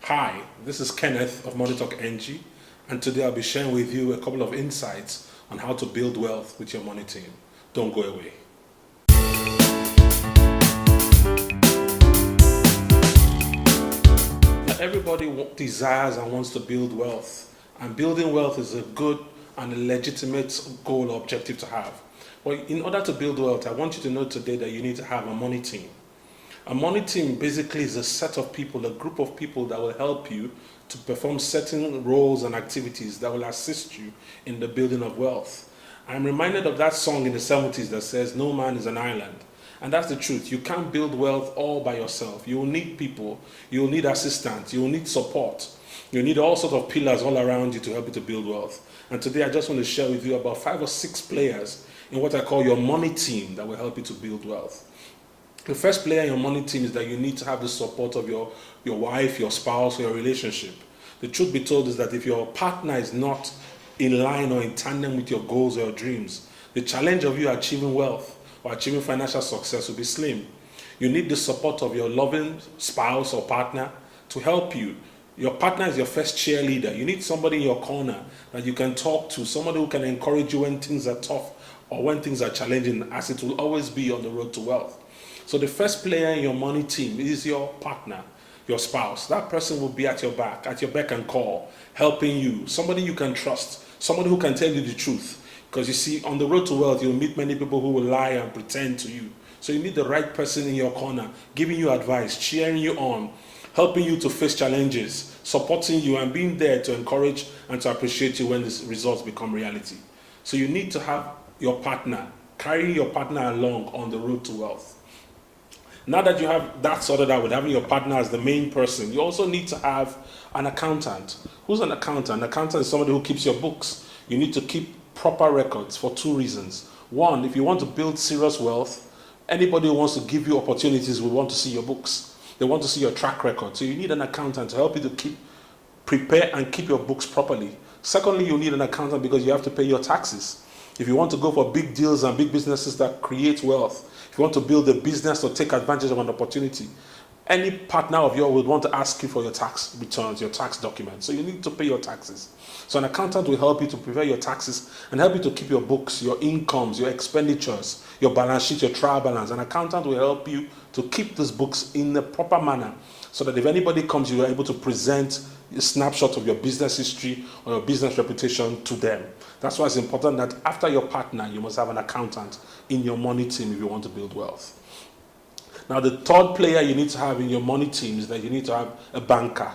Hi, this is Kenneth of Money Talk NG, and today I'll be sharing with you a couple of insights on how to build wealth with your money team. Don't go away. Everybody desires and wants to build wealth, and building wealth is a good and a legitimate goal or objective to have. But in order to build wealth, I want you to know today that you need to have a money team. A money team basically is a set of people, a group of people that will help you to perform certain roles and activities that will assist you in the building of wealth. I'm reminded of that song in the 70s that says, "No man is an island." And that's the truth. You can't build wealth all by yourself. You will need people, you will need assistance, you will need support. You need all sorts of pillars all around you to help you to build wealth. And today I just want to share with you about 5 or 6 players in what I call your money team that will help you to build wealth. The first player in your money team is that you need to have the support of your wife, your spouse, or your relationship. The truth be told is that if your partner is not in line or in tandem with your goals or your dreams, the challenge of you achieving wealth or achieving financial success will be slim. You need the support of your loving spouse or partner to help you. Your partner is your first cheerleader. You need somebody in your corner that you can talk to, somebody who can encourage you when things are tough or when things are challenging, as it will always be on the road to wealth. So the first player in your money team is your partner, your spouse. That person will be at your beck and call, helping you, somebody you can trust, somebody who can tell you the truth. Because you see, on the road to wealth, you'll meet many people who will lie and pretend to you. So you need the right person in your corner, giving you advice, cheering you on, helping you to face challenges, supporting you and being there to encourage and to appreciate you when the results become reality. So you need to have your partner, carrying your partner along on the road to wealth. Now that you have that sorted out with having your partner as the main person, you also need to have an accountant. Who's an accountant? An accountant is somebody who keeps your books. You need to keep proper records for 2 reasons. One, if you want to build serious wealth, anybody who wants to give you opportunities will want to see your books. They want to see your track record. So you need an accountant to help you to prepare and keep your books properly. Secondly, you need an accountant because you have to pay your taxes. If you want to go for big deals and big businesses that create wealth, if you want to build a business or take advantage of an opportunity, any partner of yours would want to ask you for your tax returns, your tax documents. So you need to pay your taxes. So an accountant will help you to prepare your taxes and help you to keep your books, your incomes, your expenditures, your balance sheet, your trial balance. An accountant will help you to keep these books in the proper manner so that if anybody comes, you are able to present a snapshot of your business history or your business reputation to them. That's why it's important that after your partner, you must have an accountant in your money team if you want to build wealth. Now, the third player you need to have in your money team is that you need to have a banker.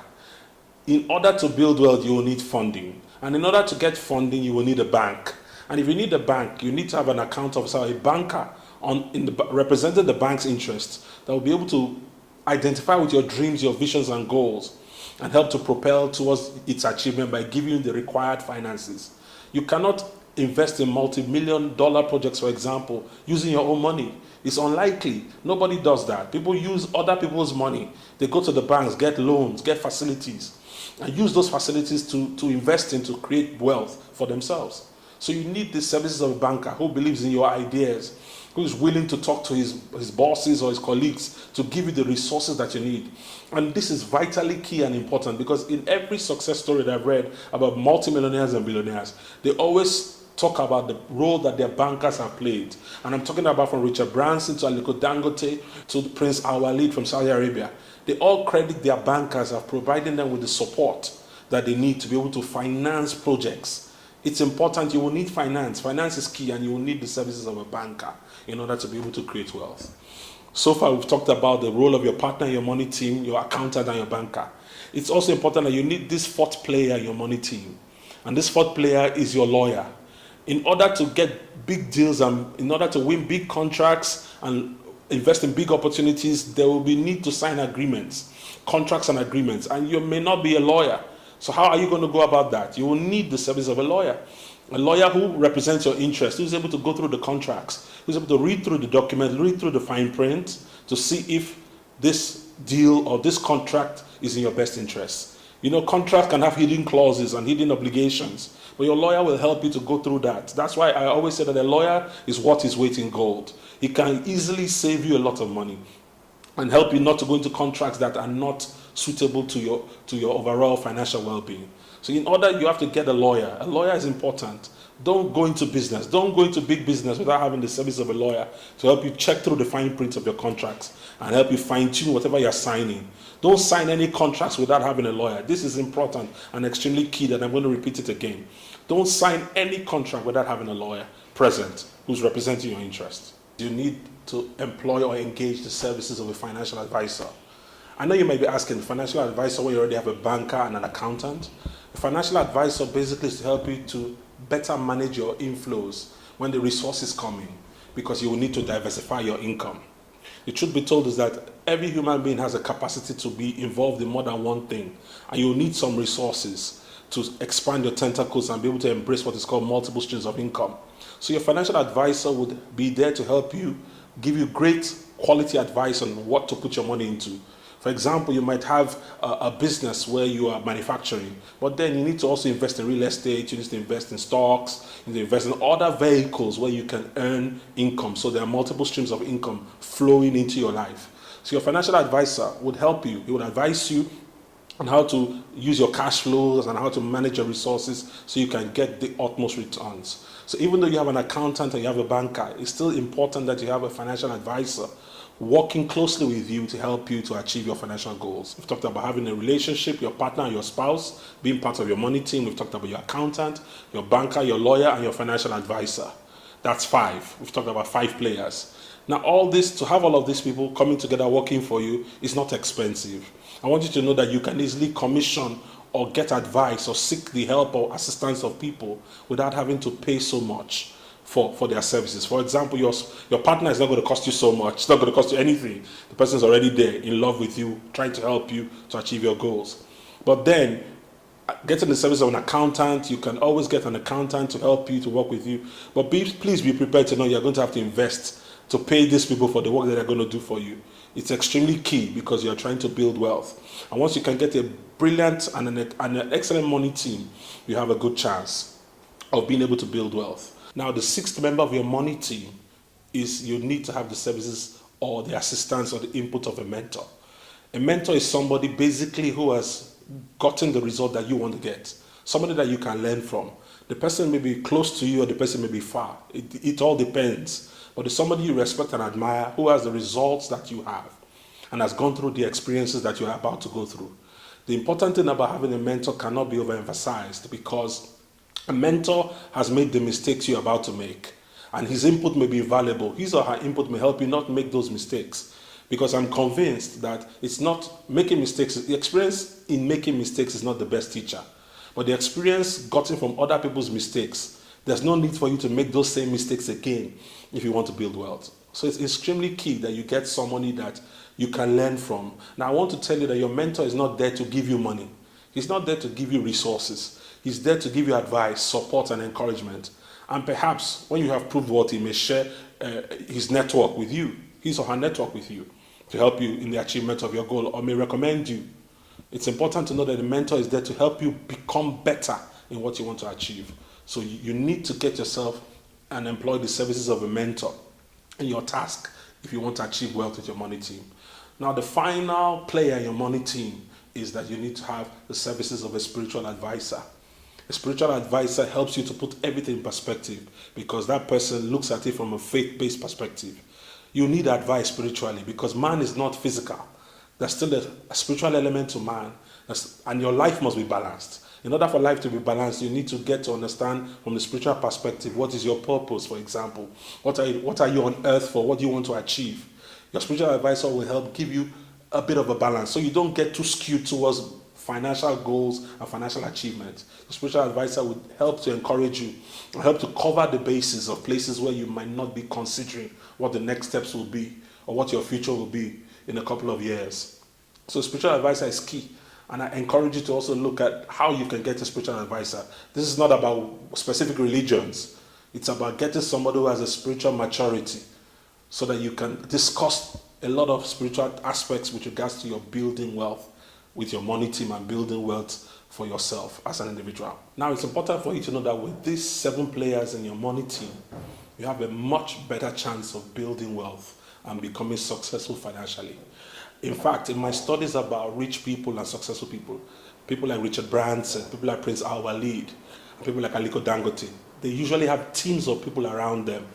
In order to build wealth, you will need funding. And in order to get funding, you will need a bank. And if you need a bank, you need to have an account officer, a banker representing the bank's interests that will be able to identify with your dreams, your visions and goals and help to propel towards its achievement by giving you the required finances. You cannot invest in multi-million-dollar projects, for example, using your own money. It's unlikely. Nobody does that. People use other people's money. They go to the banks, get loans, get facilities, and use those facilities to invest in, to create wealth for themselves. So you need the services of a banker who believes in your ideas, who is willing to talk to his bosses or his colleagues to give you the resources that you need. And this is vitally key and important because in every success story that I've read about multimillionaires and billionaires, they always talk about the role that their bankers have played. And I'm talking about from Richard Branson to Aliko Dangote to Prince Al-Walid from Saudi Arabia. They all credit their bankers of providing them with the support that they need to be able to finance projects. It's important. You will need finance. Finance is key, and you will need the services of a banker in order to be able to create wealth. So far, we've talked about the role of your partner, your money team, your accountant, and your banker. It's also important that you need this 4th player in your money team. And this 4th player is your lawyer. In order to get big deals and in order to win big contracts and invest in big opportunities, there will be need to sign agreements, contracts and agreements. And you may not be a lawyer. So how are you going to go about that? You will need the service of a lawyer who represents your interest, who's able to go through the contracts, who's able to read through the documents, read through the fine print to see if this deal or this contract is in your best interest. You know, contracts can have hidden clauses and hidden obligations, but your lawyer will help you to go through that. That's why I always say that a lawyer is worth his weight in gold. He can easily save you a lot of money. and help you not to go into contracts that are not suitable to your overall financial well-being. So in order, you have to get a lawyer. A lawyer is important. Don't go into business. Don't go into big business without having the service of a lawyer to help you check through the fine print of your contracts and help you fine-tune whatever you're signing. Don't sign any contracts without having a lawyer. This is important and extremely key, that I'm going to repeat it again. Don't sign any contract without having a lawyer present who's representing your interests. You need to employ or engage the services of a financial advisor. I know you may be asking, financial advisor, when you already have a banker and an accountant? A financial advisor basically is to help you to better manage your inflows when the resources come in, because you will need to diversify your income. The truth be told is that every human being has a capacity to be involved in more than one thing, and you'll need some resources to expand your tentacles and be able to embrace what is called multiple streams of income. So your financial advisor would be there to help you, give you great quality advice on what to put your money into. For example, you might have a business where you are manufacturing, but then you need to also invest in real estate, you need to invest in stocks, you need to invest in other vehicles where you can earn income. So there are multiple streams of income flowing into your life. So your financial advisor would help you. He would advise you on how to use your cash flows and how to manage your resources so you can get the utmost returns. So even though you have an accountant and you have a banker, it's still important that you have a financial advisor working closely with you to help you to achieve your financial goals. We've talked about having a relationship, your partner and your spouse, being part of your money team. We've talked about your accountant, your banker, your lawyer, and your financial advisor. That's 5. We've talked about 5 players. Now, to have all of these people coming together working for you is not expensive. I want you to know that you can easily commission or get advice or seek the help or assistance of people without having to pay so much for their services. For example, your partner is not going to cost you so much. It's not going to cost you anything. The person is already there, in love with you, trying to help you to achieve your goals. But then, getting the service of an accountant, you can always get an accountant to help you, to work with you. But please be prepared to know you're going to have to invest to pay these people for the work that they're going to do for you. It's extremely key because you're trying to build wealth. And once you can get a brilliant and an excellent money team, you have a good chance of being able to build wealth. Now, the 6th member of your money team is you need to have the services or the assistance or the input of a mentor. A mentor is somebody basically who has gotten the result that you want to get, somebody that you can learn from. The person may be close to you or the person may be far. It all depends. But it's somebody you respect and admire who has the results that you have and has gone through the experiences that you are about to go through. The important thing about having a mentor cannot be overemphasized, because a mentor has made the mistakes you're about to make, and his input may be valuable. His or her input may help you not make those mistakes, because I'm convinced that it's not making mistakes. The experience in making mistakes is not the best teacher, but the experience gotten from other people's mistakes, there's no need for you to make those same mistakes again if you want to build wealth. So it's extremely key that you get somebody that you can learn from. Now, I want to tell you that your mentor is not there to give you money. He's not there to give you resources. He's there to give you advice, support, and encouragement. And perhaps when you have proved what, he may share his network with you, his or her network with you, to help you in the achievement of your goal, or may recommend you. It's important to know that the mentor is there to help you become better in what you want to achieve. So you need to get yourself and employ the services of a mentor in your task if you want to achieve wealth with your money team. Now, the final player in your money team is that you need to have the services of a spiritual advisor. A spiritual advisor helps you to put everything in perspective, because that person looks at it from a faith-based perspective. You need advice spiritually because man is not physical. There's still a spiritual element to man, and your life must be balanced. In order for life to be balanced, you need to get to understand from the spiritual perspective, what is your purpose, for example? What are you on earth for? What do you want to achieve? Your spiritual advisor will help give you a bit of a balance so you don't get too skewed towards financial goals and financial achievement. The spiritual advisor would help to encourage you, help to cover the bases of places where you might not be considering what the next steps will be or what your future will be in a couple of years. So spiritual advisor is key. And I encourage you to also look at how you can get a spiritual advisor. This is not about specific religions. It's about getting somebody who has a spiritual maturity so that you can discuss a lot of spiritual aspects with regards to your building wealth with your money team and building wealth for yourself as an individual. Now, it's important for you to know that with these 7 players in your money team, you have a much better chance of building wealth and becoming successful financially. In fact, in my studies about rich people and successful people, people like Richard Branson, people like Prince Al-Walid, people like Aliko Dangote, they usually have teams of people around them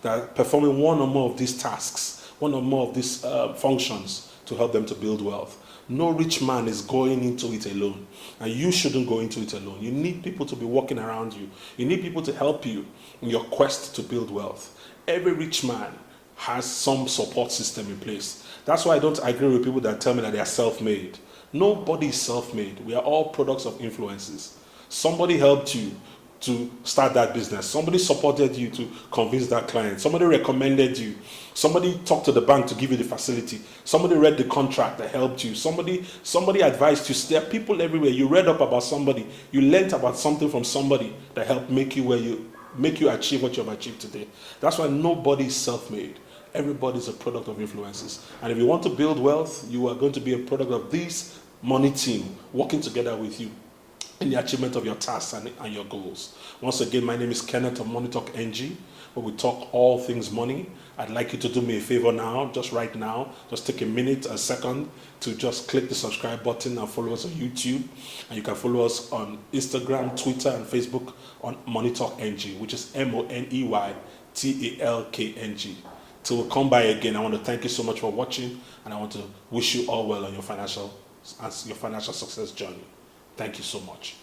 that are performing one or more of these tasks, one or more of these functions to help them to build wealth. No rich man is going into it alone, and you shouldn't go into it alone. You need people to be walking around you. You need people to help you in your quest to build wealth. Every rich man has some support system in place. That's why I don't agree with people that tell me that they are self-made. Nobody is self-made. We are all products of influences. Somebody helped you to start that business. Somebody supported you to convince that client. Somebody recommended you. Somebody talked to the bank to give you the facility. Somebody read the contract that helped you. Somebody advised you. There are people everywhere. You read up about somebody. You learned about something from somebody that helped make you achieve what you have achieved today. That's why nobody is self-made. Everybody is a product of influences. And if you want to build wealth, you are going to be a product of this money team working together with you in the achievement of your tasks and your goals. Once again, my name is Kenneth of Money Talk NG, where we talk all things money. I'd like you to do me a favor now, just right now. Just take a minute, a second, to just click the subscribe button and follow us on YouTube. And you can follow us on Instagram, Twitter, and Facebook on Money Talk NG, which is MONEYTALKNG. Till we come by again, I want to thank you so much for watching, and I want to wish you all well on your financial success journey. Thank you so much.